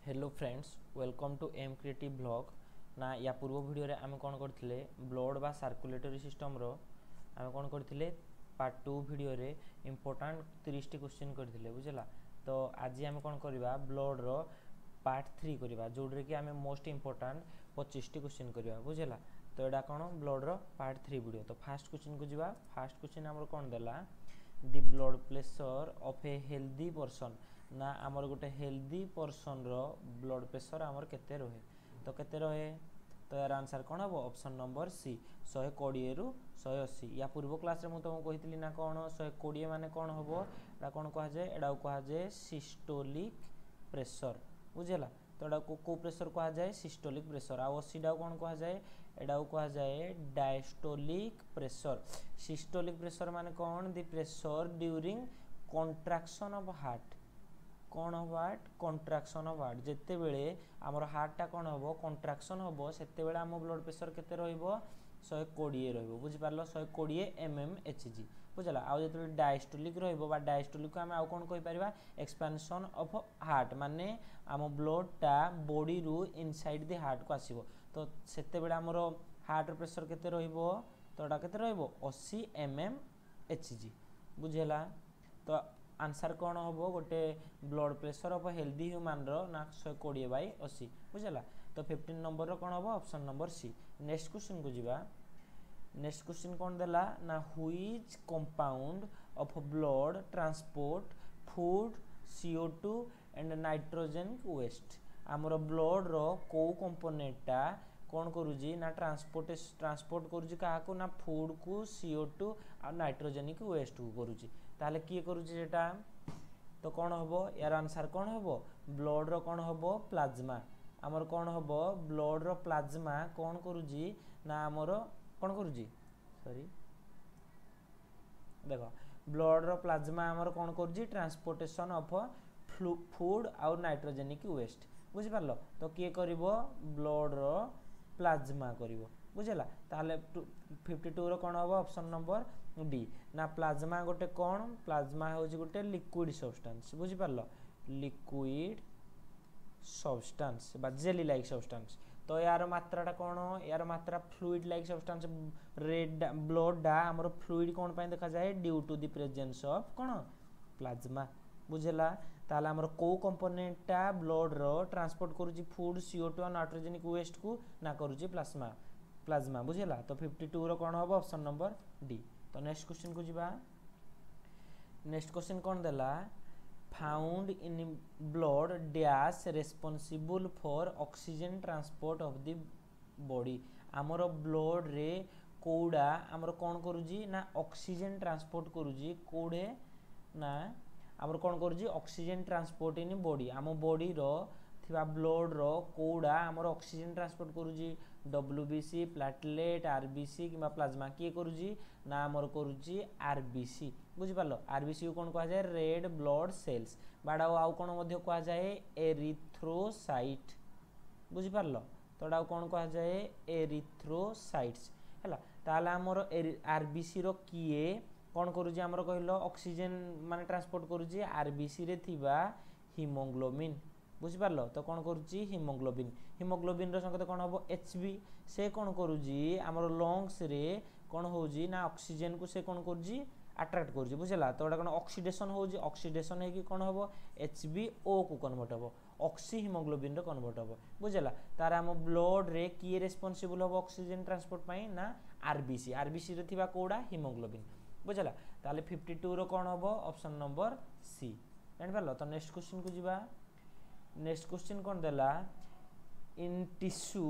Hello friends welcome to M creative blog ना या पूर्व वीडियो रे आमे कोन करथिले ब्लड बा सर्कुलेटरी सिस्टम रो आमे कोन करथिले पार्ट 2 वीडियो रे इंपोर्टेंट 30 टी क्वेश्चन करथिले बुझला। तो आज आमे कोन करबा ब्लड रो पार्ट 3 करबा जोडरे कि आमे मोस्ट इंपोर्टेंट 25 टी क्वेश्चन करबा बुझला। तो एडा कोन ब्लड रो पार्ट 3 वीडियो। तो फर्स्ट क्वेश्चन को जिबा। फर्स्ट क्वेश्चन हमर कोन देला the blood pressure of a healthy person ना आमर गोटे हेल्दी पर्सन रो ब्लड प्रेशर आमर केते रहे। तो केते रहे तो यार आंसर कोन हो ऑप्शन नंबर सी 120 रु 180। या पूर्व क्लास रे मु तुमको कहितली ना कोन 120 माने कोन होबो एडा कोन कहा जाय एडा कहा जाय सिस्टोलिक प्रेशर बुझेला। तो एडा को प्रेशर कहा जाय सिस्टोलिक प्रेशर आ 80 डा कोन कहा जाय एडा कहा जाय डायस्टोलिक प्रेशर। सिस्टोलिक प्रेशर माने कोन the pressure during contraction of heart कौन हम हार्ट कॉन्ट्रैक्शन ऑफ हार्ट जेते बेले आमर हार्टा कौन हम कॉन्ट्रैक्शन हम सेते बेले आम ब्लड प्रेशर केते रहइबो 120 रहइबो बुझि पारलो 120 mmHg बुझला। आ जेते डायस्टोलिक रहइबो बा डायस्टोलिक को हम आ कोन कहि परिबा एक्सपेंशन ऑफ हार्ट माने आम ब्लड टा बॉडी रु इनसाइड द हार्ट को आसीबो। तो सेते बेले आमर हार्ट प्रेशर केते रहइबो तो एटा केते रहइबो 80 mmHg बुझला। तो आंसर कौन हम गोटे blood pressure of healthy human रो ना 120/80 बुझला। तो 15 नंबर रो कौन हम option number C. Next question को जिबा। नेक्स्ट क्वेश्चन कौन देला ना which compound of blood transport food CO2 and nitrogen waste आमर ब्लड रो को कंपोनेंटा कौन करूजी ना ट्रांसपोर्ट करूजी काहाकू ना फूड को CO2 और नाइट्रोजन वेस्ट को करूजी ताले किए करूची जेटा। तो कौन हबो यार आंसर कौन हबो ब्लड रो कौन हबो प्लाज्मा आमर कौन हबो ब्लड रो प्लाज्मा कौन करूजी ना आमर कौन करूजी सॉरी देखो ब्लड रो प्लाज्मा आमर कौन करूजी ट्रांसपोर्टेशन ऑफ फूड और नाइट्रोजेनिक वेस्ट बुझि पारलो। तो किए करिवो ब्लड रो प्लाज्मा करिवो बुझला। ताले 52 रो कौन हबो ऑप्शन नंबर डी ना प्लाज्मा गोटे कौन प्लाज्मा होची गोटे लिक्विड सब्सटेंस बुझि पारलो लिक्विड सब्सटेंस बा जेली लाइक सब्सटेंस। तो यार मात्राटा कौन यार मात्रा fluid like substance red blood डा हमर फ्लूइड कौन पाई देखा जाए due to the presence of कौन प्लाज्मा बुझला। ताला हमर को कंपोनेंटटा ब्लड रो ट्रांसपोर्ट करूची फूड CO2 और नाइट्रोजेनिक वेस्ट को ना करूची प्लाज्मा बुझला। तो 52 रो कौन हबो ऑप्शन नंबर डी। तो नेक्स्ट क्वेश्चन को जिबा। नेक्स्ट क्वेश्चन कौन देला found in blood dash responsible for oxygen transport of the body आमर ब्लड रे कोडा आमर कौन करूजी ना ऑक्सीजन ट्रांसपोर्ट करूजी कोडे ना आमर कौन करूजी ऑक्सीजन ट्रांसपोर्ट इन बॉडी आम बॉडी रो थिबा ब्लड रो कोडा आमर ऑक्सीजन ट्रांसपोर्ट करूजी WBC प्लेटलेट RBC किबा प्लाज्मा किए करूजी ना आमर करूजी RBC बुझि पारलो। RBC को कौन कहा जाए रेड ब्लड सेल्स बाडा आउ कौन मध्य कहा जाए एरिथ्रोसाइट बुझि पारलो। तो डाउ कौन कहा जाए एरिथ्रोसाइट्स हैला। ताला आमर RBC रो किए कौन करूजी आमर कहलो ऑक्सीजन माने ट्रांसपोर्ट करूजी RBC रे थिबा हीमोग्लोबिन बुझि पारलो। तो कौन करूची हीमोग्लोबिन रो संकेत कौन हबो HB से कौन करूजी आमर लंग्स रे कौन होजी ना ऑक्सीजन को से कौन करूजी अट्रैक्ट करूजी बुझला। तो एटा कौन ऑक्सीडेशन होजी ऑक्सीडेशन है कि कौन हबो HBO को कन्वर्ट हबो ऑक्सी हीमोग्लोबिन रो कन्वर्ट हबो बुझला। तार हम ब्लड रे की रिस्पांसिबल हबो ऑक्सीजन ट्रांसपोर्ट पई ना RBC रे थिबा कोडा हीमोग्लोबिन बुझला। ताले 52 रो कौन हबो ऑप्शन नंबर सी जानि पारलो। तो नेक्स्ट क्वेश्चन को जिबा। नेक्स्ट क्वेश्चन कौन देला in tissue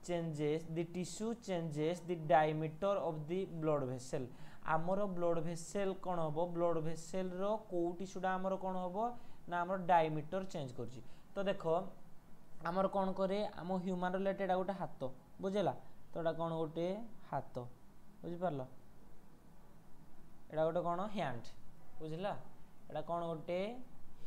changes the diameter of the blood vessel आमर ब्लड वेसल कौन हबो ब्लड वेसल रो को टिश्यूडा आमर कौन हबो ना आमर डायमीटर चेंज करची। तो देखो आमर कौन करे आम ह्यूमन रिलेटेड गोटे हाथ बुझला। तो एटा कौन गोटे हाथ बुझि पारलो एटा गोटे कौन हैंड बुझला एटा कौन गोटे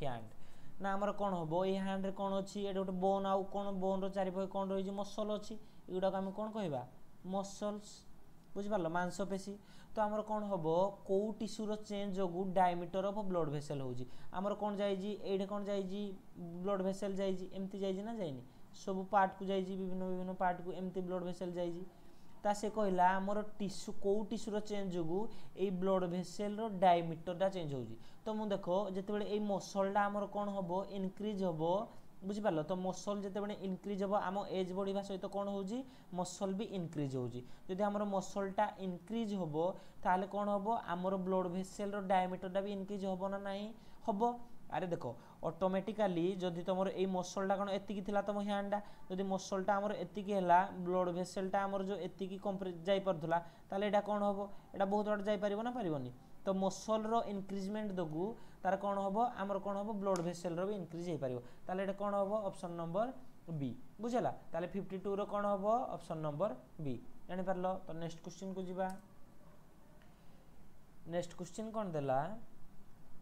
हैंड ना आमर कौन हबो ए हैंड रे कौन अछि एटा गोटे बोन आउ कौन बोन रो चारि पाखे कौन रही मसल अछि एगुडा हम कौन कहबा मसल्स बुझिपार मांसपेशी तो आमर कौन हम कौ टिश्यूर चेंज जो डायमीटर ऑफ ब्लड भेसेल होउची आमर कौन जाइजी एडे कौन जाइजी ब्लड भेसेल जाइजी एमती जाइजी ना जाइनी सब पार्ट को जाइजी विभिन्न विभिन्न पार्ट को एमती ब्लड भेसेल जाइजी ता से कहला आमर टिश्यू कौ टिश्यूर चेंज जो ये ब्लड भेसेल डायमीटरटा चेंज होउची तो मु देखो जिते ए मसलटा आमर कौन हम इनक्रीज हम बुझिपार तो मसल जिते इनक्रीज हम आम एज बढ़ा सहित कौन हो मसल भी इनक्रीज होउची जदि आमर मसलटा इनक्रीज हम ताले कौन हम आमर ब्लड भेसेल डायमीटरटा भी इनक्रीज हम ना नहीं हम अरे देखो ऑटोमेटिकली जदि तुम ये मसलटा कौन एतिकी थिला तुम हैंडा जदि मसलटा आमर एतिकी हैला ब्लड भेसेलटा आमर जो एतिकी कंप्रेस जाई परथुला ताले एटा कौन हम एटा बहुत बार जाई परिबो ना परिबोनी तो मसल रो इनक्रीजमेंट दगु तार कौन हम आमर कौन हम ब्लड भेसेल रो भी इनक्रीज हो पारिबो ताले एटा कौन हम ऑप्शन नंबर बी बुझला ताले 52 रो कौन हम ऑप्शन नंबर बी जानि परलो तो नेक्स्ट क्वेश्चन को जिबा नेक्स्ट क्वेश्चन कौन देला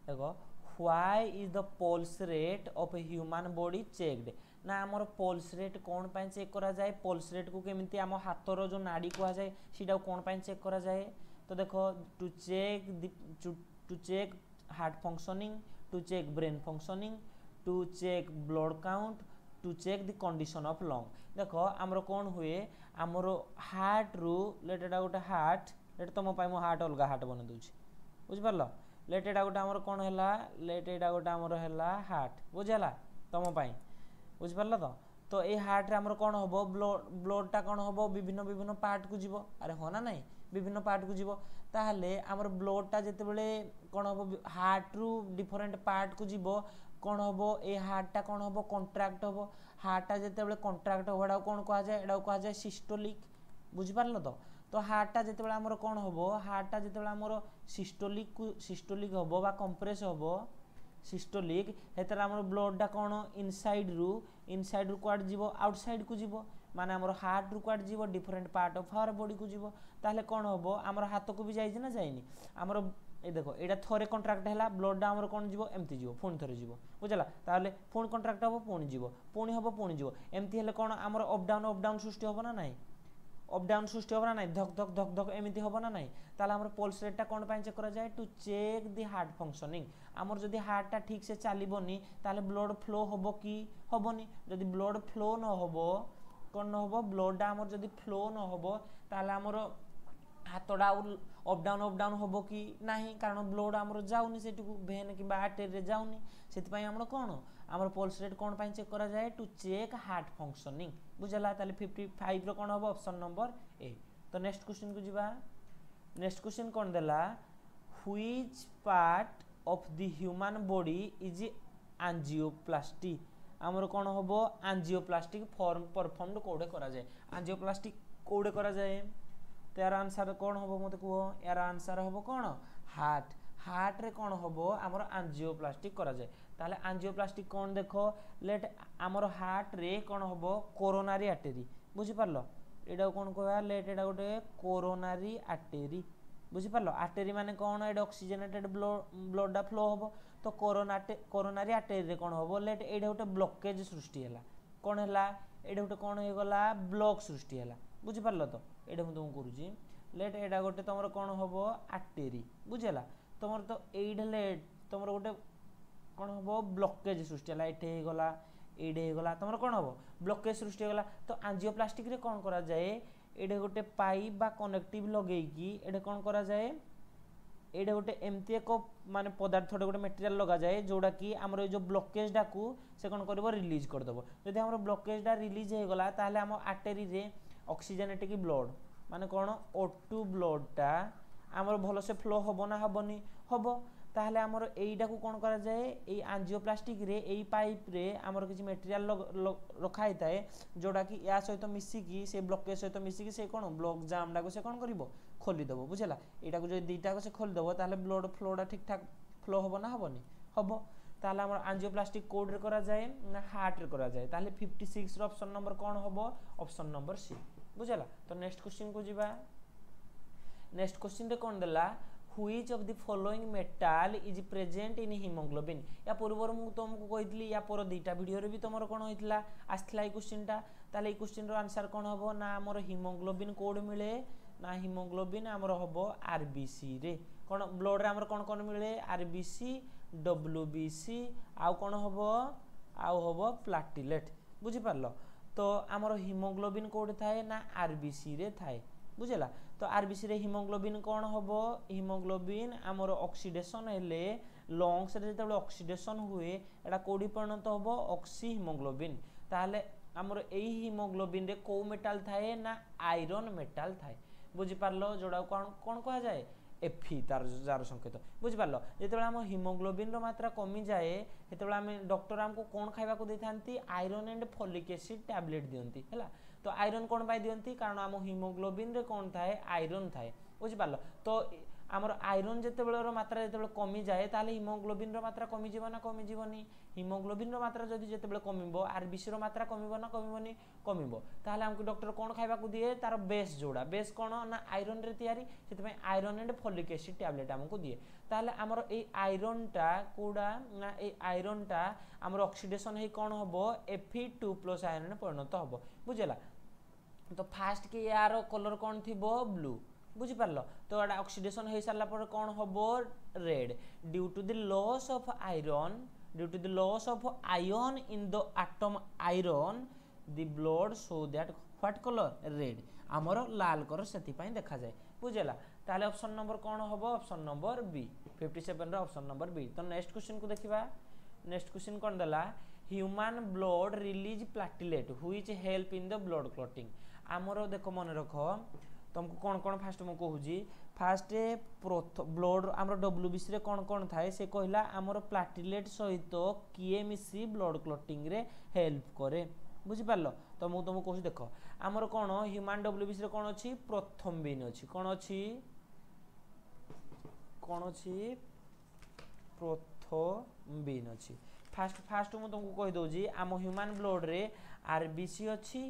देखो why is the pulse rate of A human body checked ना आमर पल्स रेट कौन पाई चेक करा जाए पल्स रेट को केमिति आम हाथर जो नाड़ी कहा जाए सीटा कौन पाई चेक करा जाए तो देखो to check heart functioning to check brain functioning to check blood count to check the condition of lung देखो आमर कौन हुए आमर हार्ट रु लेट एटा गोटे हार्ट लेट तुम पाई मो हार्ट अलग हार्ट बना दूची बुझिपारल लेट एटा गोटे आमर कौन हैला लेट एटा गोटे आमर हैला हार्ट बुझेला तुम पाई बुझिपारल तो ये हार्ट रे आमर कौन हम ब्लडटा कौन हम विभिन्न विभिन्न पार्ट को जीव अरे हो ना नहीं विभिन्न पार्ट को जीव ताहले आमर ब्लडटा जितेबले कौन हम हार्ट रु डिफरेंट पार्ट को जीव कौन हम ए हार्टटा कौन हम कंट्राक्ट हम हार्टटा जितेबले कंट्राक्ट हम एटा कौन कहा जाए एटा कहा जाए सिस्टोलिक बुझिपारल तो हार्टटा जितेबले आमर कौन हम हार्टटा जितेबले आमर सिस्टोलिक हम बा कंप्रेस हम सिस्टोलिक हेतर आमर ब्लडटा कौन इनसाइड रु क्वाड जीव आउटसाइड को जीव माने आमर हार्ट रु क्वाड जीव different part of our body को जीव ताहले कौन हम आमर हाथ को भी जाइए ना जाइनी आमर ए देखो एटा थोरे कंट्राक्ट हैला ब्लडटा आमर कौन जीव एमती जीव पुणी थोरे जीव बुझला ताहले पुणी कंट्राक्ट हम पुणी जीव पुणी हम पुणी जीव एमती हेले कौन आमर अप डाउन सृष्टि होबो ना नहीं अप डाउन सृष्टि होबो ना नहीं धक धक धक धक एमती होबो ना नहीं ताहले आमर पल्स रेटटा कौन पाई चेक करा जाए to check the heart functioning आमर जदि हार्टटा ठीक से चलीबनी ताहले ब्लड फ्लो होबो कि होबोनी जदि ब्लड फ्लो न होबो कौन न होबो ब्लडटा आमर जदि फ्लो न होबो ताहले आमर हाथटा अप डाउन होबो कि नाही कारण ब्लड आमर जाउनी सेटिकु भेन कि आर्टरी रे जाउनी सेति पई आमर कोन आमर पल्स रेट कोन पई चेक करा जाए टू चेक हार्ट फंक्शनिंग बुझला ताले 55 रो कोन होबो ऑप्शन नंबर ए तो नेक्स्ट क्वेश्चन को जिबा नेक्स्ट क्वेश्चन कोन देला which part of the human body is angioplasty आमर कोन होबो एंजियोप्लास्टिक फॉर्म परफॉर्मड कोडे करा जाए एंजियोप्लास्टिक कोडे करा जाए तो यार आंसर कौन हम मत कह यार आंसर हम कौन हार्ट हार्ट रे कौन हम आमर एंजियोप्लास्टिक करा जाए ताले एंजियोप्लास्टिक कौन देखो लेट आमर हार्ट रे कौन हम कोरोनारी आर्टेरी बुझिपारल एटा कौन कह लेट एटा गोटे कोरोनारी आर्टेरी बुझिपारल आर्टेरी माने कौन एटा ऑक्सीजनेटेड ब्लडटा फ्लो हम तो कोरोनारी आर्टेरी रे कौन हम लेट एटा गोटे ब्लॉकेज सृष्टि हैला कौन हैला एटा गोटे कौन हो गला ब्लॉक सृष्टि हैला बुझिपारल तो एटा मु तुमको करूची लेट एटा गोटे तुमर कौन हम आर्टेरी बुझेला तुमर तो एड लेट तुमर गोटे कौन हम ब्लॉकेज सृष्टि हैला एठे हे गला एडे हे गला तुमर कौन हम ब्लॉकेज सृष्टि हो गला तो एंजियोप्लास्टिक रे कौन करा जाए एडे गोटे पाइप बा कनेक्टिव लगेकी एडे कौन करा जाए एडे गोटे एमती एक माने पदार्थ गोटे मटेरियल लगा जाए जोड़ा कि आमर जो ब्लॉकेजटा को से कौन करबो रिलीज कर दबो जदि आमर ब्लॉकेजटा रिलीज हे गला ताहले आम आर्टेरी रे ऑक्सीजनेटिक ब्लड माने कौन O2 ब्लडटा आमर भल से फ्लो होबो ना हबनी होबो ताहले आमर एईटा को कौन करा जाए एई एंजियोप्लास्टिक रे एई पाइप रे आमर किछि मटेरियल रखा हिताए जोड़ा कि या सहित मिसिकी से ब्लॉकेज सहित मिसिकी से कौन ब्लॉक जामटा को से कौन करिवो खोली दबो बुझला एटा को जो दीटा को से खोली दबो ताहले ब्लड फ्लोटा ठीक ठाक फ्लो होबो ना हबनी होबो ताहले आमर एंजियोप्लास्टिक कोड रे करा जाए ना हार्ट रे करा जाए ताहले 56 रो ऑप्शन नंबर कौन होबो ऑप्शन नंबर सी बुझला तो नेक्स्ट क्वेश्चन को जिबा नेक्स्ट क्वेश्चन रे कौन देला which of the following metal is present in haemoglobin या पूर्वर मु तुमको कहितली या पर दुईटा वीडियो रे भी तुमर कोन होइतला आस्थिला ई क्वेश्चनटा ताले ई क्वेश्चन रो आंसर कोन होबो ना हमर हीमोग्लोबिन कोड मिले ना हिमोग्लोबिन आमर हम आरबीसी रे कौन ब्लड रे आमर कौन कौन मिले आरबीसी डब्ल्यूबीसी आउ कौन हम आउ हम प्लाटिलेट बुझिपार तो आमर हिमोग्लोबिन कौटे थाए ना आरबीसी रे थाए बुझेगा तो आरबीसी रे हिमोग्लोबिन कौन हम हिमोग्लोबिन आमर ऑक्सीडेशन हेले लंग्स रे जब ऑक्सीडेशन हुए एटा कोडी परिणत हम ऑक्सी हिमोग्लोबिन ताहले आमर एही हिमोग्लोबिन रे को मेटाल थाए ना आयरन मेटाल थाए बुझिपारलो जोड़ा कौन कौन कहा जाए एफी तार जार संकेत बुझिपार जो आम हिमोग्लोबिन मात्रा कमी जाए से आम डॉक्टर आमको कौन खाइबा दे था iron and folic acid tablet दियंती है तो आयरन कौन पाई दियंती कारण आम हिमोग्लोबिन रे कौन थाए आयरन थाए बुझिपार तो आमर आयरन जितेबाला मात्रा जो कमी जाए ताले हिमोग्लोबिन मात्रा कमी जीव ना कमी जीवनी हिमोग्लोबिन मात्रा जदि जितेबाला कमिबो आरबीसी मात्रा कमिबो ना कमिबोनी कमिबो ताले हमको डॉक्टर कौन खाइबा दिए तार बेस जोड़ा बेस कौन ना आयरन रे तैयारी से iron and folic acid tablet हमको दिए ताले आमर ए आयरनटा कोडा ना ए आयरनटा आमर ऑक्सीडेशन हे कौन हबो Fe2+ आयरन परिणत हबो बुझेला तो फास्ट के यार कलर कौन थिबो ब्लू बुझिपार तो एटा ऑक्सीडेशन हो सारा पर कौन हम red due to the loss of iron due to the loss of iron in the atom iron the blood show that what colour red आमर लाल कलर से देखा जाए बुझेला ताले ऑप्शन नंबर कौन हम option number B 57 option number B तो नेक्स्ट क्वेश्चन को देखिबा नेक्स्ट क्वेश्चन कौन देला human blood release platelet which help in the blood clotting आमर देखो मन रख तुमको कौन कौन फास्ट मुझे कहूँ फास्ट ब्लड आम डब्ल्यूबीसी रे कौन कौन थाए से कहला आमर प्लाटिलेट सहित किए मिसी ब्लड क्लॉटिंग रे हेल्प करे बुझिपार तो मुझे तुमको कहूँ देख आमर कौन ह्यूमन डब्ल्यूबीसी रे कौन अच्छी प्रोथम्बिन अच्छी कौन अच्छी प्रोथम्बिन अच्छी फास्ट मुझे तुमको कहीदे आम ह्यूमन ब्लड रे आरबीसी अच्छी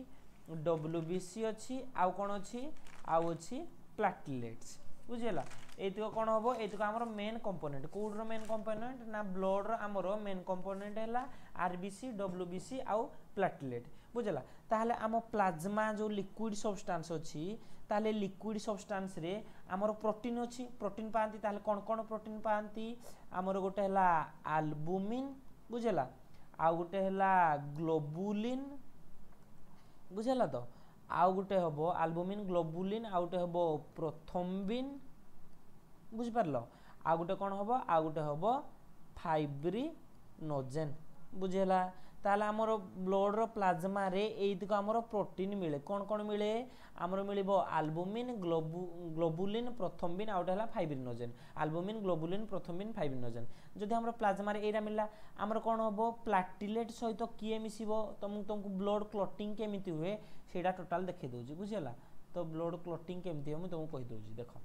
डब्ल्यूबीसी अच्छी आउ कौन अच्छी आउ अच्छी प्लाटिलेट्स बुझेगा ये कौन हम ये आमर मेन कंपोनेंट कौटर मेन कंपोनेंट ना ब्लड आमर मेन कंपोनेंट है आरबीसी डब्ल्यूबीसी आउ प्लाटिलेट बुझेगा ताहले आम प्लाज्मा जो लिक्विड सब्सटेंस अच्छी ताहले लिक्विड सब्सटेंस रे आमर प्रोटीन अच्छी प्रोटीन पाती ताहले कौन कौन प्रोटीन पाती आमर गोटे है आल्बुमिन बुझेगा आउ गोटे है ग्लोबुलिन बुझेला तो आउ गोटे हम आल्बुमिन ग्लोबुलिन आउ गोटे हम प्रोथम्बिन बुझिपार आउ गोटे कौन हम आउ गोटे हम फाइब्रिनोजेन बुझेला ताले आमर ब्लड रो प्लाज्मा रे एइतको आमर प्रोटीन मिले कौन कौन मिले आमर मिलिबो आल्बुमिन ग्लोबुलिन प्रोथम्बिन आउ गोटे फाइब्रिनोजेन आल्बुमिन ग्लोबुलिन प्रोथम्बिन फाइब्रिनोजेन जदि आमर प्लाज्मा रे एरा मिलला आमर कौन हम प्लाटिलेट सहित किए मिसिबो तुमको ब्लड क्लॉटिंग केमिति हुए सेटा टोटाल देखै दउजी बुझेला तो ब्लड क्लॉटिंग केमिति हम तुमको कहि दउजी देखो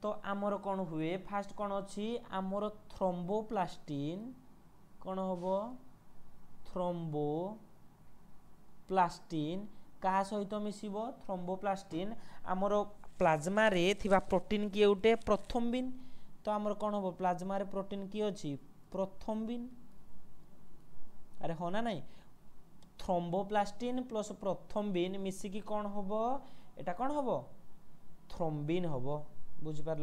तो आमर कौन हुए फास्ट कौन अच्छी आमर थ्रोम्बोप्लास्टिन कौन हम थ्रोम्बोप्लास्टिन क्या सहित मिसिबो थ्रोम्बोप्लास्टिन आमर प्लाज्मा रे थिबा प्रोटीन किए उठे प्रोथम्बिन तो आमर कौन हम प्लाज्मा रे प्रोटीन किए अच्छी प्रोथम्बिन अरे हो ना नहीं थ्रोम्बोप्लास्टिन प्लस प्रोथम्बिन मिसिकी कौन हम एटा कौन हम थ्रोम्बिन हम बुझिपार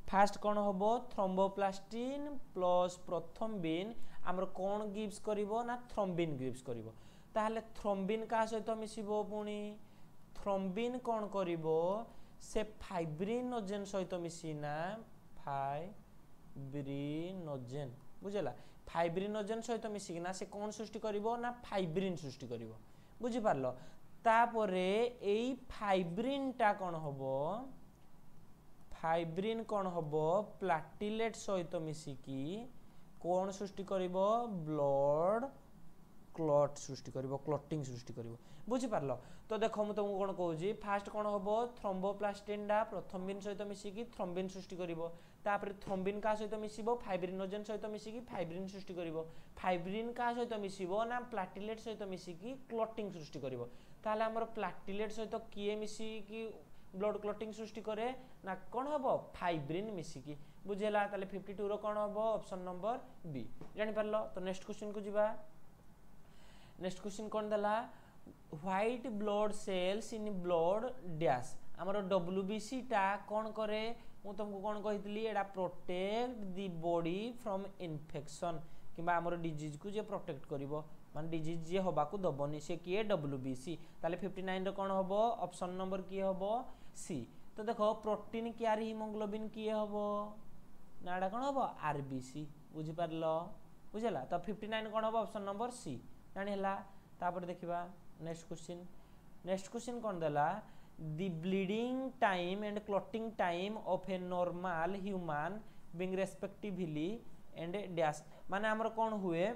फास्ट कौन हम थ्रोम्बोप्लास्टिन प्लस प्रोथम्बिन आमर कौन गिव्स करिवो ना थ्रोम्बिन गिव्स करिवो ताहले थ्रोम्बिन का सहित मिसिबो पुणी थ्रोम्बिन कौन करिवो से फाइब्रिनोजेन सहित मिसिना फाइब्रिनोजेन बुझेला फाइब्रिनोजेन सहित मिसिकिना से कौन सृष्टि करिवो ना फाइब्रिन सृष्टि करिवो बुझिपारलो तापरे एई फाइब्रिनटा कौन हबो फाइब्रिन कौन हबो प्लाटिलेट सहित मिसिकी कौन सृष्टि करिवो ब्लड क्लॉट सृष्टि करिवो क्लॉटिंग सृष्टि करिवो बुझिपारलो तो देखो मु तुमको कौन कहूँ फास्ट कौन हम थ्रोम्बोप्लास्टिनटा प्रोथम्बिन सहित मिसिकी थ्रोम्बिन सृष्टि करिवो तापर थ्रोम्बिन का सहित मिसिबो फाइब्रिनोजेन सहित मिसिकी फाइब्रिन सृष्टि करिवो फाइब्रिन का सहित मिसिबो ना प्लाटिलेट सहित मिसिकी क्लॉटिंग सृष्टि करिवो ताले हमर प्लाटिलेट सहित किए मिसिकी ब्लड क्लॉटिंग सृष्टि करे ना कौन हम फाइब्रिन मिसिकी बुझेला ताले 52 रो कौन हम ऑप्शन नंबर बी जानि पारलो तो नेक्स्ट क्वेश्चन को जिबा नेक्स्ट क्वेश्चन कौन दला white blood cells in blood dash आमर WBC टा कौन करे मु तुमको कौन कही एटा protect the body from infection किंबा आमर डिजीज को जे प्रोटेक्ट करिवो मान डिजीज जे हबा को दबनी से किए WBC ताले 59 रे कौन हबो ऑप्शन नंबर किए हबो सी। तो देखो प्रोटीन क्यारी हिमोग्लोबिन किए हबो नाडा कौन हबो RBC बुझी पारलो बुझला। तो 59 कौन हबो ऑप्शन नंबर सी जानि हला। तापर देखिबा नेक्स्ट क्वेश्चन कौन देला the bleeding time and clotting time of a normal human being respectively and dash माने हमर कौन हुए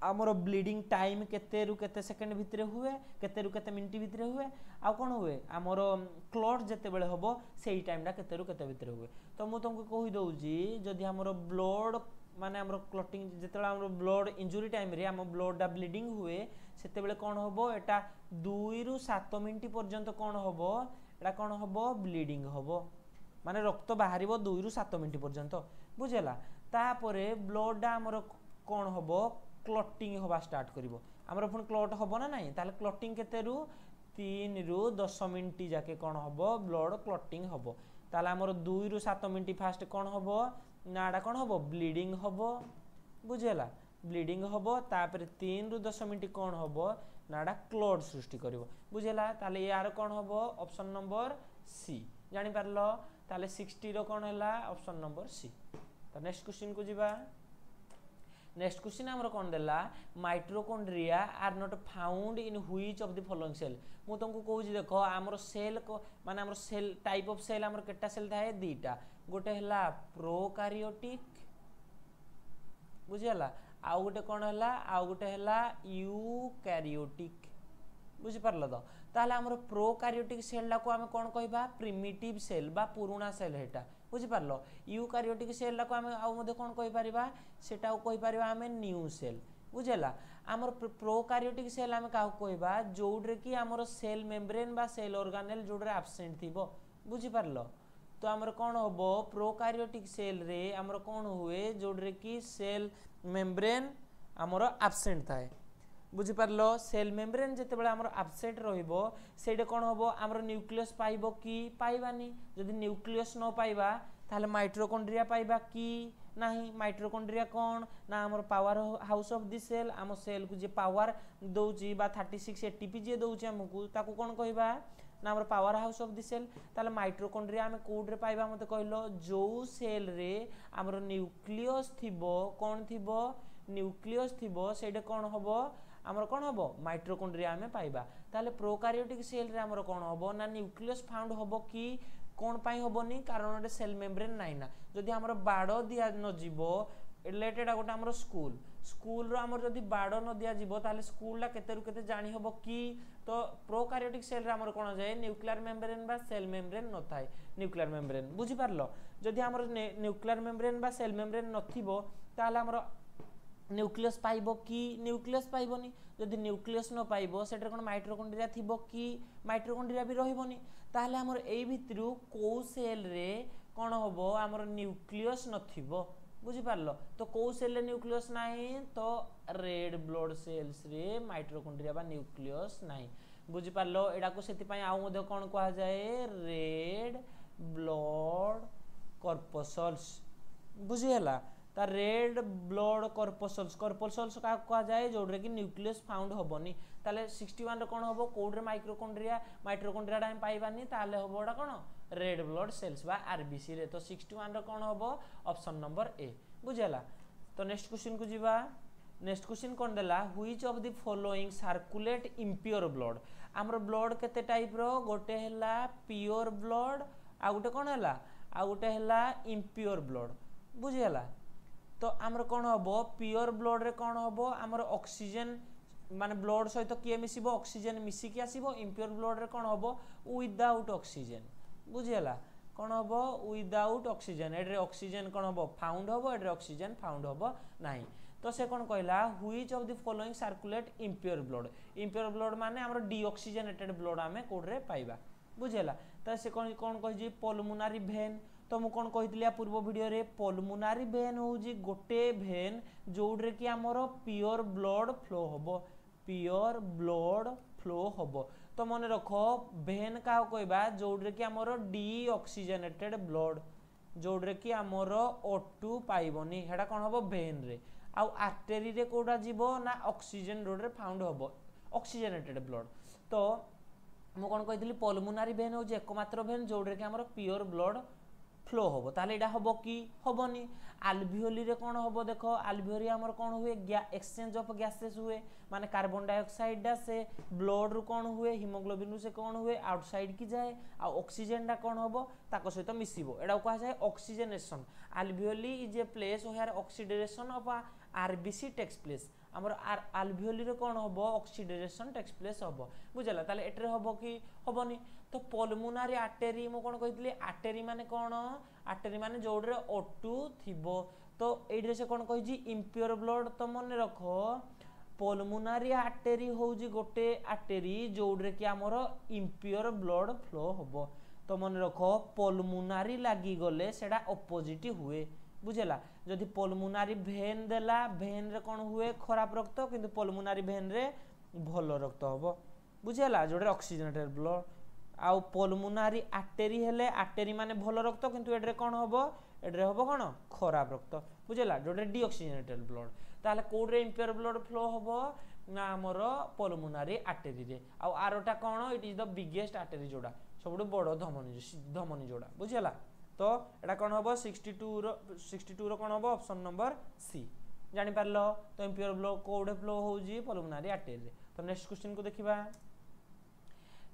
आमर ब्लीडिंग टाइम केते रु केते सेकंड भितर हुए केते रु केते मिनिट भितर हुए आ कौन हुए आमर क्लॉट जेते बेले हबो सेही टाइम डा केते रु केते भितर हुए। तो मु तुमको कहि दउजी जदि हमर ब्लड माने हमर क्लॉटिंग जेतेला हमर ब्लड इंजुरी टाइम रे हम ब्लड डा ब्लीडिंग हुए सेते बेले कौन हबो एटा 2 रु 7 मिनिट पर्यंत कौन हबो एटा कौन हबो ब्लीडिंग हबो माने रक्त बाहरिबो 2 रु 7 मिनिट पर्यंत बुझेला। तापरे ब्लड डा हमर कौन हबो क्लॉटिंग हवा स्टार्ट करिवो हमर पुन क्लॉट हबो ना नहीं ताले क्लॉटिंग केते रु 3 रु 10 मिनिट जाके कौन हबो ब्लड क्लॉटिंग हबो ताले हमर 2 रु 7 मिनिट फास्ट कौन हबो नाडा कौन हबो ब्लीडिंग हबो बुझेला ब्लीडिंग हबो तापर 3 रु 10 मिनिट कौन हबो नाडा क्लॉट सृष्टि करिवो बुझेला। ताले यार कौन हबो ऑप्शन नंबर सी जानि पारलो ताले 60 रो कौन हला ऑप्शन नंबर सी। तो नेक्स्ट क्वेश्चन को जिबा नेक्स्ट क्वेश्चन हमर कौन देला mitochondria are not found in which of the following cell मु तुमको कहूँ देखो आमर सेल को माने आमर सेल टाइप ऑफ सेल आमर केटा सेल थाए दीटा गोटे हला प्रोकारियोटिक बुझिला आउ गोटे कौन हला आउ गोटे हला यूकैरियोटिक बुझी पारल। तो ताले आमर प्रोकारियोटिक सेल को आमे कौन कहबा प्रिमिटिव सेल बा पुराना सेल हेटा बुझी पारलो। यूकैरियोटिक सेल को आमे आउ मधे कौन कहि परिबा सेटा कहि परिबा आमे न्यू सेल बुझेला। आमर प्रोकारियोटिक सेल आमे काउ कहबा जोड्रे कि आमर सेल मेम्ब्रेन बा सेल ऑर्गेनेल जोड्रे एब्सेंट थिबो बुझी पारलो। तो आमर कौन हबो प्रोकारियोटिक सेल रे आमर कौन हुए जोड्रे कि सेल मेम्ब्रेन आमर एब्सेंट थाए बुझी पारलो। सेल मेम्ब्रेन जेते बेले आमर एब्सेंट रहिबो सेडे कौन हबो आमर न्यूक्लियस पाइबो कि पाइबानी जदि न्यूक्लियस न पाइबा ताहले माइटोकॉन्ड्रिया पाइबा कि नाही माइटोकॉन्ड्रिया कौन ना आमर powerhouse of the cell आम सेल को जे पावर दउची बा 36 एटीपी जे दउची हमकु ताकू कौन कहबा ना आमर powerhouse of the cell ताले माइटोकॉन्ड्रिया आमे कोड रे पाइबा मते कहलो जो सेल रे आमर न्यूक्लियस थिबो कौन थिबो न्यूक्लियस थिबो सेडे कौन हबो आमर कौन हबो माइटोकॉन्ड्रिया आमे पाइबा। ताले प्रोकारियोटिक सेल रे आमर कौन हबो ना न्यूक्लियस फाउंड हबो कि कौन पाई हबोनी कारण सेल मेम्ब्रेन नाइ ना जदि आमर बाड़ दिया न जीवो रिलेटेड गोटे आमर स्कूल रो आमर जदि बाड़ न दिया जीवो ताले स्कूल ला केते रु केते जानि हबो कि। तो प्रोकारियोटिक सेल रे आमर कोन जाय न्यूक्लियर मेम्ब्रेन बा सेल मेम्ब्रेन न थाए न्यूक्लियर मेम्ब्रेन बुझी पारलो। जदि आमर न्यूक्लियर मेम्ब्रेन बा सेल मेम्ब्रेन नथिबो ताले आमर न्यूक्लियस पाइबो कि न्यूक्लियस पाइबोनी जदि न्यूक्लियस न पाइबो सेटर कोन माइटोकॉन्ड्रिया थिबो कि माइटोकॉन्ड्रिया भी रहिबोनी ताहले आमर एई भितरु को सेल रे कोन हबो आमर न्यूक्लियस नथिबो बुझी पारलो। तो को सेल रे न्यूक्लियस नाही तो रेड ब्लड सेल्स रे माइटोकॉन्ड्रिया बा न्यूक्लियस नाही बुझी पारलो। एडा को सेति पय आउ मधे कोन कहा जाए रेड ब्लड कॉर्पसल्स बुझी हला। ता रेड ब्लड कॉर्पसल्स का कहा जाए जोड्रे कि न्यूक्लियस फाउंड हबोनी ताले 61 रे कोन हबो कोड रे माइटोकॉन्ड्रिया टाइम पाइबानी ताले हबो एडा कोन रेड ब्लड सेल्स बा आरबीसी रे। तो 61 रे कोन हबो ऑप्शन नंबर ए बुझेला। तो नेक्स्ट क्वेश्चन को जीवा नेक्स्ट क्वेश्चन कोन देला which of the following circulate impure blood हमर ब्लड केते टाइप रो गोटे हला प्योर ब्लड आ गोटे कोन हला आ गोटे हला इम्प्योर ब्लड बुझेला। तो आमर कौन हबो प्योर ब्लड रे कौन हबो आमर ऑक्सीजन माने ब्लड सहित किए मिसिबो ऑक्सीजन मिसिकी आसीबो इम्प्योर ब्लड रे कौन हबो विदाउट ऑक्सीजन बुझियला कौन हबो विदाउट ऑक्सीजन एड्रे ऑक्सीजन कौन हबो फाउंड हबो एड्रे ऑक्सीजन फाउंड हबो नाही। तो से कौन कहला which of the following circulate impure blood माने हमर डीऑक्सीजनेटेड ब्लड आमे कोड रे पाइबा बुझियला। तो से कौन कहि जे पल्मोनारी वेन तो मु कौन कही पूर्व वीडियो रे पल्मोनारी वेन हूँ गोटे वेन जोड्रे कि आमर प्योर ब्लड फ्लो हबो प्योर ब्लड फ्लो होबो। तो मन रख भेन क्या कहबा जोड़े कि आमर डीऑक्सीजनेटेड ब्लड जोड़े कि आमर O2 पाइबनी हेटा कौन हम भेन रे आउ आर्टेरी रे कोडा जीवो ना ऑक्सीजन रोड रे फाउंड होबो ऑक्सीजनेटेड ब्लड। तो मु कौन कही पल्मोनारी भेन हूँ एकमात्र भेन जोड़े कि आमर प्योर ब्लड फ्लो हम ताले एटा हम कि हेनी। आल्विओली रे कौन हम देख आल्विओली आमर कौन हुए एक्सचेंज ऑफ गैसेस हुए माने कार्बन डाइऑक्साइड डा से ब्लड रु कौन हुए हिमोग्लोबिन रु से कौन हुए आउटसाइड की जाए आ ऑक्सीजन डा कौन हम ताको सहित मिसिबो एटा कहा जाए oxygenation. Alveoli is a place where oxidation of RBC takes place आमर आल्विओली रे कौन हम ऑक्सीडेशन टेक्स प्लेस हम बुझला ताले एटरे हम कि हेनी। तो पल्मोनारी आर्टेरी मु कौन कही आर्टेरी माने कौन आर्टेरी माने जोड़े O2 थिबो। तो ये से कौन कही इम्प्योर ब्लड तो मन रख पल्मोनारी आर्टेरी हूँ गोटे आर्टेरी जोड़े कि आमर इम्प्योर ब्लड फ्लो हम। तो मन रख पल्मोनारी लगी गले सेटा अपोजिट हुए बुझेला। जदि पल्मोनारी भेन देला भेन रे कौन हुए खराब रक्त किंतु पल्मोनारी भेन रे भल रक्त हम बुझेला जोड़े ऑक्सीजनेटेड ब्लड। आउ पल्मोनारी आर्टेरी हेले आर्टेरी माने भल रक्त किंतु एड्रे कौन हम एड्रे हम कौन खराब रक्त बुझेला जोड़े डीऑक्सीजनेटेड ब्लड। ताले कोड्रे इम्प्योर ब्लड फ्लो हम ना आमर पल्मोनारी आर्टेरी रे आउ आरोटा कौन it is the biggest artery जोड़ा सब बड़ धमनी जोड़ा बुझेला। तो एटा कौन हम 62 रो कौन हम ऑप्शन नंबर सी जानि पारलो। तो इम्प्योर ब्लड कोडे फ्लो होउजी पल्मोनारी आर्टेरी रे। तो नेक्स्ट क्वेश्चन को देखिबा।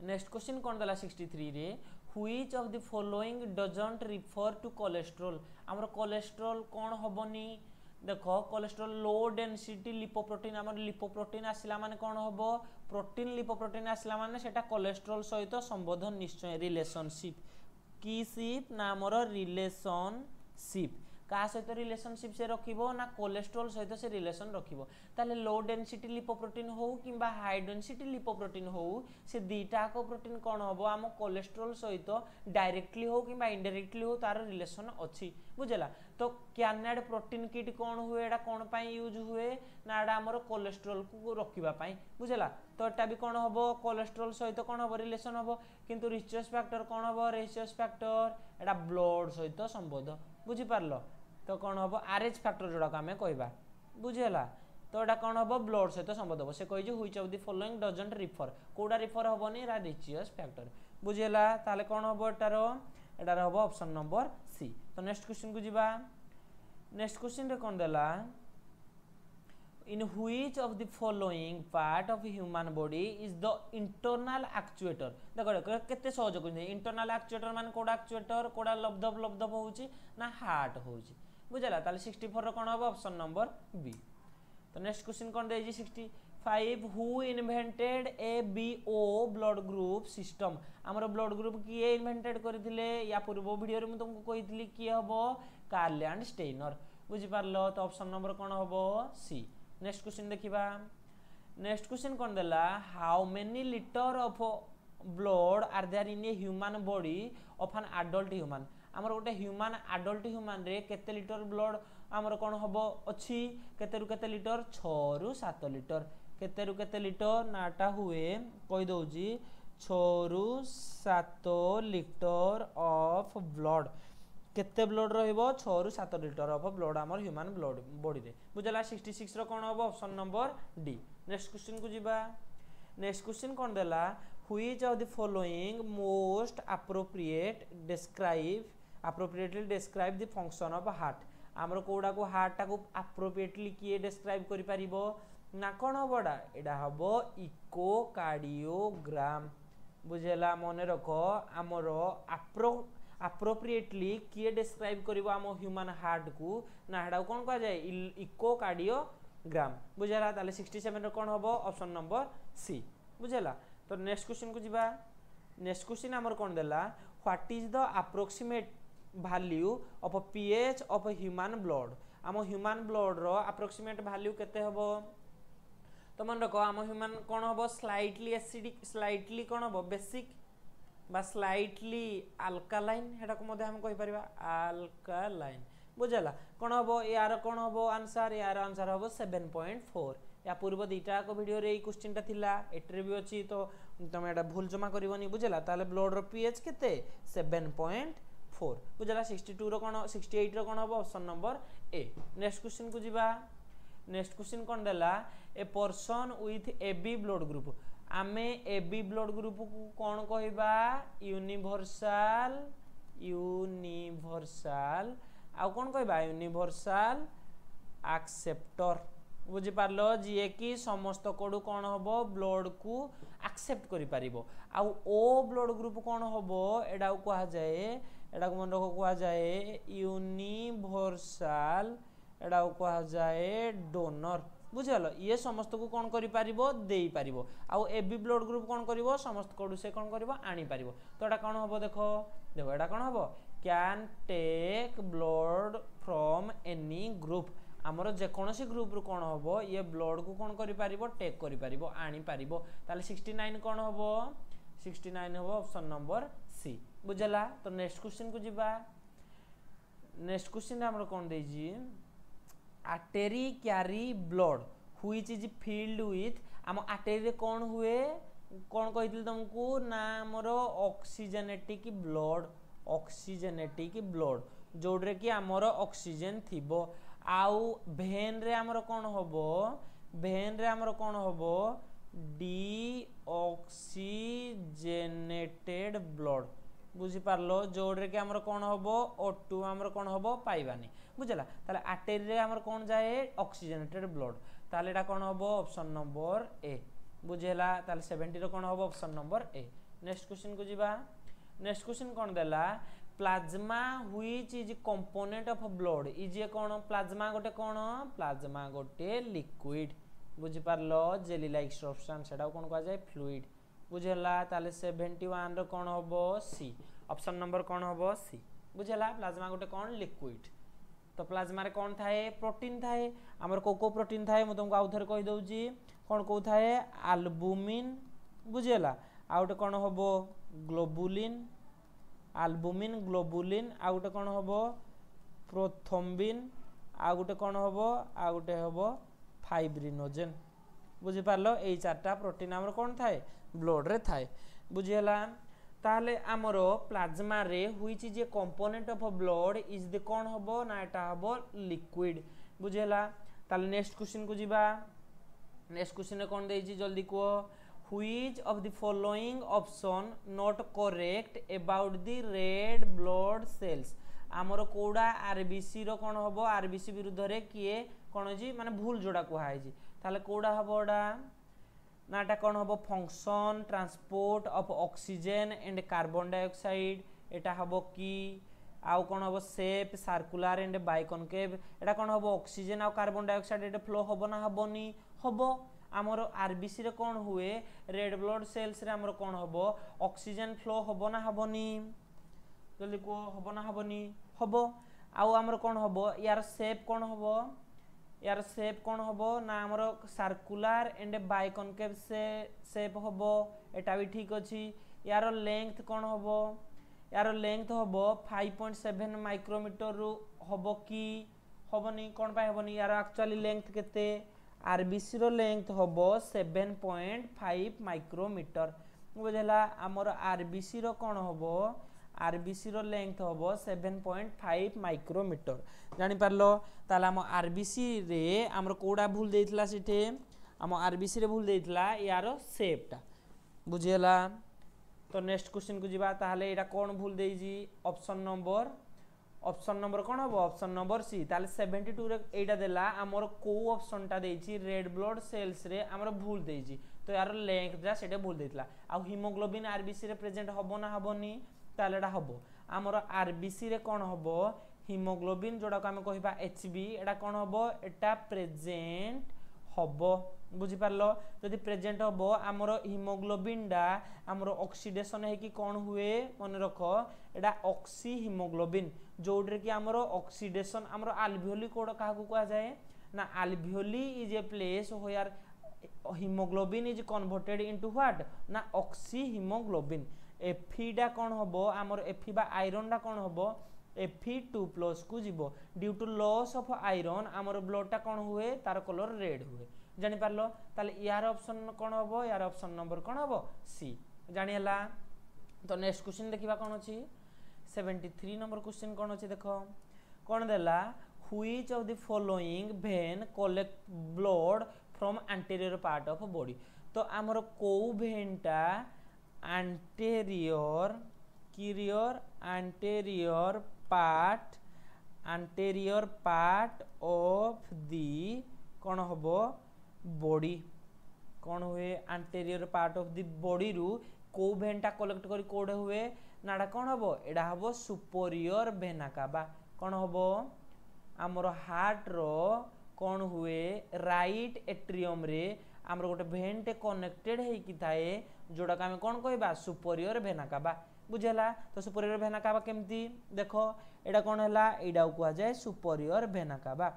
नेक्स्ट क्वेश्चन कौन देला 63 रे which of the following doesn't refer to cholesterol आमर कोलेस्ट्रॉल कौन हबनी देख कोलेस्ट्रॉल लो डेंसिटी लिपोप्रोटीन आमर लिपोप्रोटीन आसला माने कौन हम प्रोटीन लिपोप्रोटीन आसला माने सेटा कोलेस्ट्रॉल सहित संबोधन निश्चय रिलेशनशिप की शिप ना आमर रिलेशनशिप का सहित रिलेशनशिप से रखिबो ना कोलेस्ट्रॉल सहित से रिलेशन रखिबो। ताले लो डेंसिटी लिपोप्रोटीन हो किंबा हाई डेंसिटी लिपोप्रोटीन हो से दीटा को प्रोटीन कौन हम आम कोलेस्ट्रॉल सहित डायरेक्टली हो किंबा इनडायरेक्टली हो तार रिलेशन अच्छी बुझेला। तो कैनेड प्रोटीन किट कौन हुए एटा कौन पाई यूज हुए ना एटा आमर कोलेस्ट्रॉल को रखिबा पाई बुझेला। तो एटा भी कौन हम कोलेस्ट्रॉल सहित कौन हम रिलेशन हम किंतु रिचर्स फैक्टर कौन हम रिचर्स फैक्टर एटा ब्लड सहित संबोध बुझी पारलो। तो कौन हम आरएच फैक्टर जोड़ा आम कहवा बुझेला। तो एटा कौन हम ब्लड सहित संबोध हम से कही which of the following doesn't refer कोडा रिफर हेनी एटा रिचर्स फैक्टर बुझेला। ताले कौन हम एटार हम ऑप्शन नंबर सी। तो नेक्स्ट क्वेश्चन को जीवा। नेक्स्ट क्वेश्चन रे कौन देला इन which of the following part of human body is the internal actuator देखो केते सहज कहते इंटरनल एक्चुएटर माने कोडा एक्चुएटर कोडा लब्धब होउची ना हार्ट होउची बुझला। ताले 64 रो कौन हम ऑप्शन नंबर बी। तो नेक्स्ट क्वेश्चन कौन देजी 65 who invented ABO blood group system आमर ब्लड ग्रुप किए इन्वेंटेड करथिले या पूर्व वीडियो रे मु तुमको कहितली किए हबो कार्ल एंड स्टेनर बुझि पारलो। तो ऑप्शन नंबर कौन हबो सी। नेक्स्ट क्वेश्चन देखिबा। नेक्स्ट क्वेश्चन कौन देला how many litre of blood are there in a human body of an adult human आमर गोटे ह्यूमन एडल्ट ह्यूमन रे केते लिटर ब्लड आमर कौन हबो अछि केते रु केते लिटर 6 रु 7 लिटर केते रु केते लिटर नाटा हुए कहि दउजी 6 रु 7 लिटर ऑफ ब्लड केते ब्लड रहइबो 6 रु 7 लिटर ऑफ ब्लड आमर ह्यूमन ब्लड बॉडी रे बुझला। 66 रो कौन हबो option number D. Next question को जीवा। नेक्स्ट क्वेश्चन कौन देला which of the following most appropriately describe the function of heart आमर कोडा को हार्ट टा को appropriately किए describe करि परिबो ना कोन हबडा एडा हबो इकोकार्डियोग्राम बुझेला। मने रखो आमर appropriately किए describe करिबो आम ह्यूमन हार्ट को ना हेडा कोन कह जाय इकोकार्डियोग्राम बुझेला। ताले 67 रो कोन हबो ऑप्शन नंबर सी बुझेला। तो नेक्स्ट क्वेश्चन को जीवा। नेक्स्ट क्वेश्चन आमर कोन देला what is the approximate value of pH of human blood आम ह्यूमन ब्लड रो अप्रोक्सीमेट वैल्यू केते हबो। तो मन रखो आम ह्यूमन कोन हबो स्लाइटली एसिडिक स्लाइटली कोन हबो बेसिक बा स्लाइटली अल्कालाइन हेडा को मध्ये हम कहि परिबा अल्कालाइन बुझला। कोन हबो यार कोन हबो आंसर यार आंसर हबो 7.4 या पूर्व दुईटा वीडियो रे क्वेश्चन टा थिला एटरे भी अछि तो तुम एटा भूल जमा करबनी बुझला ताले ब्लड रो पीएच केते 7.4 बुझला 62 रो कोन 68 रो कोन हो option number A next question को जिबा नेक्स्ट क्वेश्चन कोन देला a person with AB blood group आमे एबी ब्लड ग्रुप को कोन कहबा यूनिवर्सल आउ कोन कहबा यूनिवर्सल एक्सेप्टर बुझी पारलो जी कि समस्त कोडू कोन होबो ब्लड को एक्सेप्ट करि पारिबो आउ ओ ब्लड ग्रुप कोन होबो एडा को कहा जाए एडा को मन रखो कहा जाए यूनिवर्सल एडा को कहा जाए डोनर बुझलो ये समस्त को कोन करि पारिबो देई पारिबो आउ एबी ब्लड ग्रुप कोन करिवो समस्त कोडू से कोन करिवो आनी पारिबो तो एडा कोन होबो देखो एडा कोन होबो can take blood from any group आमर जेकोसी ग्रुप रु कौन हम ये ब्लड को कौन करिपारिबो टेक करिपारिबो आनी पारिबो ताले 69 कौन हम 69 हम ऑप्शन नंबर सी बुझला तो नेक्स्ट क्वेश्चन को जिबा नेक्स्ट क्वेश्चन हमर कौन देजी artery carry blood which is filled with आम आर्टरी रे कौन हुए कौन कहितल तुमको ना हमर ऑक्सीजनेटिक ब्लड जोडरे कि हमर ऑक्सीजन थिबो आउ भेन रे हमर कोन होबो भेन रे हमर कोन होबो डी ऑक्सीजनेटेड ब्लड बुझी पारलो जोडरे कि हमर कोन होबो O2 हमर कोन होबो पाइबानी बुझला ताले आर्टरी रे हमर कोन जाए ऑक्सीजनेटेड ब्लड ताले एटा कोन होबो ऑप्शन नंबर ए बुझेला ताले 70 रो कोन होबो option number A next question को जिबा नेक्स्ट क्वेश्चन कोन देला plasma which is component of blood is a cone plasma गोटे लिक्विड बुझी पारलो जेली लाइक सब्सटेंस सेटा कोन कहा जाय फ्लूइड बुझला ताले 71 रो कोन होबो सी ऑप्शन नंबर कोन होबो सी बुझला प्लाज्मा गोटे कोन लिक्विड तो प्लाज्मा रे कोन थाए प्रोटीन थाए हमर को प्रोटीन थाए म तुमको आउथर कहि दउची कोन को थाए एल्बुमिन बुझला आ गोटे कोन होबो ग्लोबुलिन एल्बुमिन ग्लोबुलिन आ गोटे कोन होबो प्रोथ्रोम्बिन आ गोटे कोन होबो आ गोटे होबो फाइब्रिनोजेन बुझी पारलो एई चारटा प्रोटीन हमर कोन थाए ब्लड रे थाए बुझियला ताले हमरो प्लाज्मा रे which is a component of blood is the cone होबो ना एटा होबो लिक्विड बुझियला ताले नेक्स्ट क्वेश्चन को जिबा नेक्स्ट क्वेश्चन कोन देइची जल्दी को Which of the following option not correct about the red blood cells आमर कोडा आरबीसी रो कोन होबो आरबीसी विरुद्ध रे किए कोन जी माने भूल जोडा को हाइजी ताले कोडा होबोडा नाटा कोन होबो function transport of oxygen and carbon dioxide एटा होबो की आउ कोन होबो शेप सर्कुलर एंड बाइकॉनकेव एटा कोन होबो ऑक्सीजन आ कार्बन डाइऑक्साइड एटा फ्लो होबो ना होबोनी होबो आमर आरबीसी रे कोन हुए रेड ब्लड सेल्स रे आमर कोन होबो ऑक्सीजन फ्लो होबो ना होबोनी जल्दी को होबो ना होबोनी होबो आउ आमर कोन होबो यार शेप कोन होबो ना आमर सर्कुलर एंड बाइकॉनकेव से शेप होबो एटा भी ठीक अछि यार लेंथ कोन होबो यार लेंथ होबो 5.7 माइक्रोमीटर रु होबो की होबोनी कोन पाए होबोनी यार एक्चुअली लेंथ केते आरबीसी रो लेंथ होबो 7.5 माइक्रोमीटर बुझला हमर आरबीसी रो कोन होबो आरबीसी रो लेंथ होबो 7.5 माइक्रोमीटर जानि पारलो ताला हम आरबीसी रे हमर कोडा भूल देइतला सिथे हम आरबीसी रे भूल देइतला यार शेपटा बुझला तो नेक्स्ट क्वेश्चन को जिबा ताले एटा कोन भूल देइजी ऑप्शन नंबर कोन होबो ऑप्शन नंबर सी ताले 72 रे एटा देला हमर को ऑप्शन टा देइची रेड ब्लड सेल्स रे हमर भूल देइची तो यार लेंथ जा सेटे भूल देइतला आ हीमोग्लोबिन आरबीसी रे प्रेजेंट होबो ना होबोनी ताले एटा होबो हमर आरबीसी रे कोन होबो हीमोग्लोबिन जोडा को हम कहिबा एचबी एटा कोन होबो एटा प्रेजेंट होबो बुझी पारलो जदि प्रेजेंट होबो हमर हीमोग्लोबिन डा हमर ऑक्सीडेशन है कि कोन हुए मन रखो एटा ऑक्सी हीमोग्लोबिन जोडरे कि हमर ऑक्सीडेशन हमर अल्वियोली कोड काहा को कहा जाए ना alveoli is a place where haemoglobin is converted into what ना ऑक्सी हीमोग्लोबिन एफी डा कोन होबो हमर एफी बा आयरन डा कोन होबो Fe2+ को जीवो due to loss of iron हमर ब्लड टा कोन हुए तार कलर रेड हुए जानि पारलो ताले यार ऑप्शन कोन हबो यार ऑप्शन नंबर कोन हबो सी जानि हला। तो नेक्स्ट क्वेश्चन देखिबा कोन अछि 73 नंबर क्वेश्चन कोन अछि देखो कोन देला which of the following vein collect blood from anterior part of body. तो आमर को वेनटा एंटीरियर किरियर एंटीरियर पार्ट ऑफ दी कौन हम बॉडी कौन हुए anterior part of the body रु को वेनटा कलेक्ट करी कोडे हुए नाडा कौन हम एडा हम सुपरियर वेना कावा कौन हम आमर हार्ट रो कौन हुए राइट एट्रियम रे आमर गोटे वेनटे कनेक्टेड होइकी थाए जोड़ा का कौन कहबा सुपरियर वेना कावा बुझेला। तो सुपरियर वेना कावा केमती देखो एडा कौन है एडा कह जाए सुपरियर वेना कावा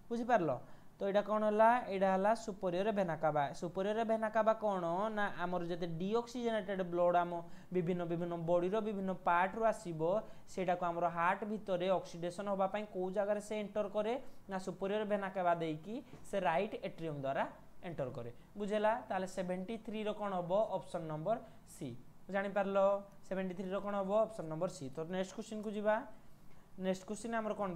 बुझी पारलो। तो एडा कौन है एडा हला superior vena cava. Superior vena cava कौन ना आमर जते डीऑक्सीजनेटेड ब्लड आम विभिन्न विभिन्न बॉडी रो विभिन्न पार्ट रो आसीबो सेटा को आमर हार्ट भितरे ऑक्सीडेशन होबा पई को जगह से एंटर करे ना सुपरियर वेना कावा देकी से राइट एट्रियम द्वारा एंटर करे बुझेला। ताले 73 रो कोन हबो ऑप्शन नंबर सी जानि पारलो 73 रो कोन हबो ऑप्शन नंबर सी। तो नेक्स्ट क्वेश्चन को जीवा। नेक्स्ट क्वेश्चन हमर कोन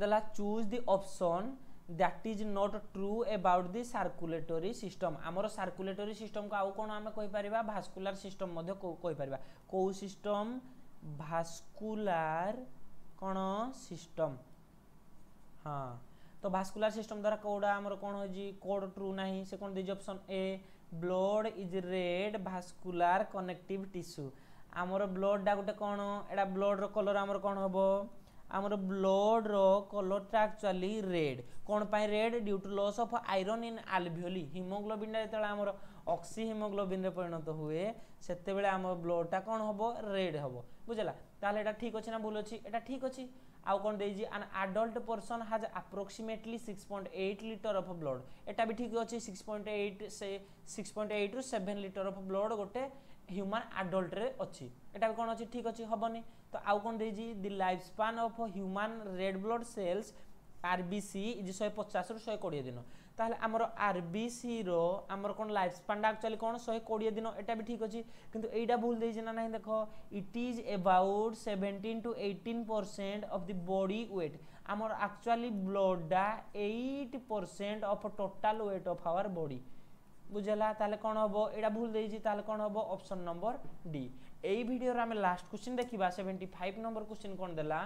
देला choose the option that is not true about the circulatory system. हमर सर्कुलेटरी सिस्टम को आउ कोन हमें कहि परिबा भास्कुलर सिस्टम मध्य कहि परिबा को सिस्टम भास्कुलर कोन सिस्टम। हां तो भास्कुलर सिस्टम द्वारा कोडा हमर कोन हो जी कोड ट्रू नाही से कोन दिज option A blood is red vascular connective tissue. हमर ब्लड डा गोटे कोन एडा ब्लड रो कलर हमर कोन हबो हमर ब्लड रो कलर टा एक्चुअली रेड कोन पाई red due to loss of iron in alveoli haemoglobin जेतेला हमर ऑक्सी हीमोग्लोबिन रे परिणत हुए सेते बेले हमर ब्लड टा कोन हबो रेड हबो बुझला। ताले एटा ठीक अछि ना भूल अछि एटा ठीक अछि। आउ कोन देजी an adult person has approximately 6.8 litre of blood एटा भी ठीक अछि 6.8 से 6.8 रु 7 लीटर ऑफ ब्लड गोटे ह्यूमन एडल्ट रे अछि एटा भी कोन अछि ठीक अछि हबनी। तो आउ कोन देजी the life span of human red blood cells RBC is 150 रु 120 दिन। ताहले हमर आरबीसी रो हमर कोन लाइफ स्पैन एक्चुअली कोन 120 दिन एटा भी ठीक अछि किंतु एटा भूल देजी ना नहीं देखो it is about 17 to 18% of the body weight. हमर एक्चुअली ब्लड डा 8% of total weight of our body बुझला। ताले कोन हबो एटा भूल देजी ताले कोन हबो ऑप्शन नंबर डी। एई वीडियो रे हम लास्ट क्वेश्चन देखिबा 75 नंबर क्वेश्चन कोन देला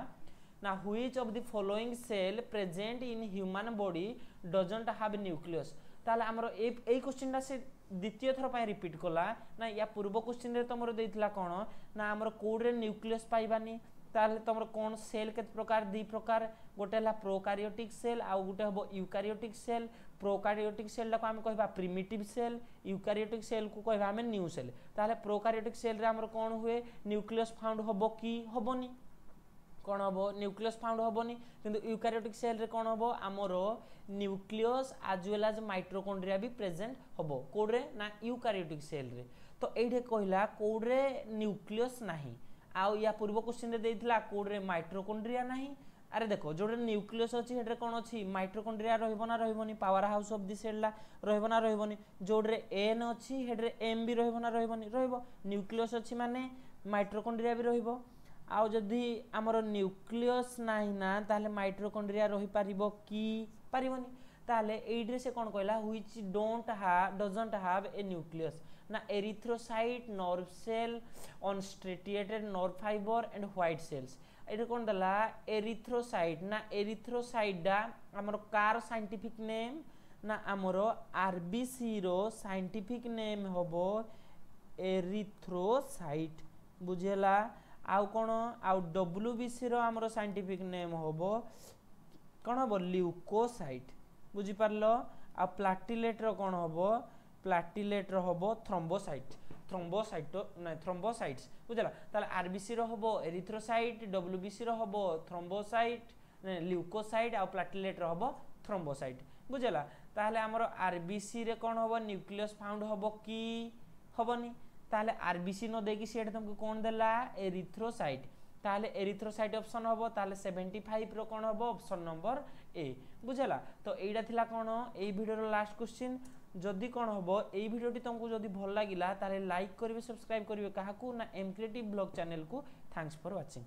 ना which of the following cell present in human body doesn't have nucleus. ताले हमरो एई क्वेश्चन दा से द्वितीय थर पय रिपीट कला ना या पूर्व क्वेश्चन रे तमरो देइतला कोन ना हमरो कोड रे न्यूक्लियस पाइबानी ताले तमरो कोन सेल केत प्रकार दी प्रकार गोटे ला प्रोकारियोटिक सेल आ गोटे हबो यूकारियोटिक सेल। प्रोकारियोटिक सेल को हम कहबा प्रिमिटिव सेल यूकारियोटिक सेल को कहबा हम न्यू सेल। ताले प्रोकारियोटिक सेल रे हमरो कोन हुए न्यूक्लियस फाउंड हबो की हबोनी कोन हबो न्यूक्लियस फाउंड हबोनी किंतु यूकारियोटिक सेल रे कोन हबो हमरो nucleus as well as mitochondria भी प्रेजेंट हबो कोड रे ना यूकारियोटिक सेल रे। तो एठे कहला कोड रे न्यूक्लियस नाही आउ या पूर्व क्वेश्चन रे देइतला कोड रे माइटोकॉन्ड्रिया नाही। अरे देखो जोडे न्यूक्लियस अछि हेडरे कोन अछि माइटोकॉन्ड्रिया रहबो ना रहबोनी powerhouse of the cell ला रहबो ना रहबोनी जोडे एन अछि हेडरे एम भी रहबो ना रहबोनी रहबो न्यूक्लियस अछि माने माइटोकॉन्ड्रिया भी रहबो। आउ जदी हमर न्यूक्लियस नाही ना ताले माइटोकॉन्ड्रिया रहि पारिबो की पारिबोनी। ताले एइडरे से कोन कहला which doesn't have a nucleus ना erythrocyte nerve cell unstriated nerve fibre and white cells. एटे कोन दला एरिथ्रोसाइट ना एरिथ्रोसाइट डा हमर कार साइंटिफिक नेम ना हमर आरबीसी रो साइंटिफिक नेम होबो एरिथ्रोसाइट बुझेला। आउ कोन आउ डब्ल्यूबीसी रो हमर साइंटिफिक नेम होबो कोन होबो ल्यूकोसाइट बुझी पारलो। आ प्लाटिलेट रो कोन होबो प्लाटिलेट रो होबो थ्रोम्बोसाइट थ्रोम्बोसाइट्स बुझला। ताले आरबीसी रो होबो एरिथ्रोसाइट डब्ल्यूबीसी रो होबो थ्रोम्बोसाइट ल्यूकोसाइट आ प्लाटिलेट रो होबो थ्रोम्बोसाइट बुझला। ताले हमर आरबीसी रे कोन होबो न्यूक्लियस फाउंड होबो की हबोनी। ताले आरबीसी न देकी सेट तुमको कोन देला एरिथ्रोसाइट ताहले एरिथ्रोसाइट ऑप्शन हम ताहले 75 रो कोन हम ऑप्शन नंबर ए बुझला। तो एटा थिला कोन ए वीडियो रो लास्ट क्वेश्चन। जदि कौन हम ये भिडियोटी तुमको जदि भल लगिला ताले लाइक करिवे सब्सक्राइब करिवे काहाकू ना एम क्रिएटिव ब्लॉग चैनल को। Thanks for watching.